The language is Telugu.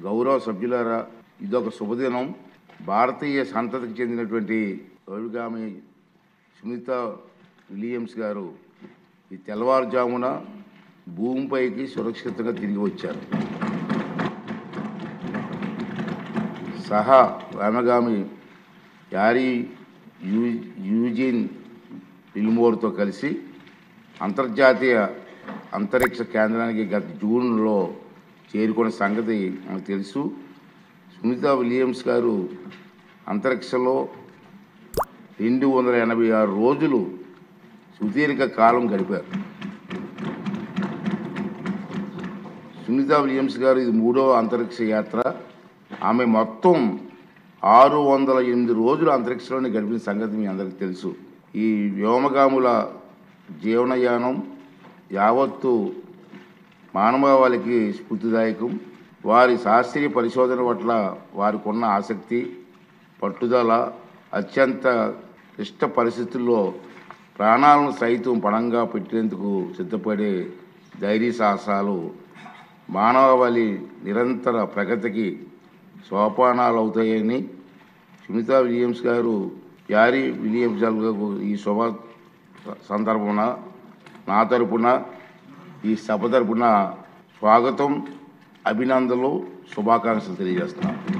గౌరవ సభ్యులారా, ఇదొక శుభదినం. భారతీయ సంతతికి చెందినటువంటి అభిగామి సునీతా విలియమ్స్ గారు ఈ తెల్లవారుజామున భూమిపైకి సురక్షితంగా తిరిగి వచ్చారు. సహా ఆమెగామి యారీ యూజిన్ విల్మోర్తో కలిసి అంతర్జాతీయ అంతరిక్ష కేంద్రానికి గత జూన్లో చేరుకున్న సంగతి మనకు తెలుసు. సునీతా విలియమ్స్ గారు అంతరిక్షంలో 286 రోజులు సుదీర్ఘ కాలం గడిపారు. సునీతా విలియమ్స్ గారు ఇది 3వ అంతరిక్ష యాత్ర. ఆమె మొత్తం 608 రోజులు అంతరిక్షంలోనే గడిపిన సంగతి మీ అందరికీ తెలుసు. ఈ వ్యోమగాముల జీవనయానం యావత్తు మానవాళికి స్ఫూర్తిదాయకం. వారి శాస్త్రీయ పరిశోధన పట్ల వారికి ఉన్న ఆసక్తి, పట్టుదల, అత్యంత క్లిష్ట పరిస్థితుల్లో ప్రాణాలను సైతం పణంగా పెట్టేందుకు సిద్ధపడే ధైర్య సాహసాలు మానవాళి నిరంతర ప్రగతికి సోపానాలు అవుతాయని సునీతా విలియమ్స్ గారు, యారీ విలియమ్స్ గారు ఈ శుభ సందర్భమున నా తరపున, ఈ సభ తరపున స్వాగతం, అభినందనలు, శుభాకాంక్షలు తెలియజేస్తున్నాను.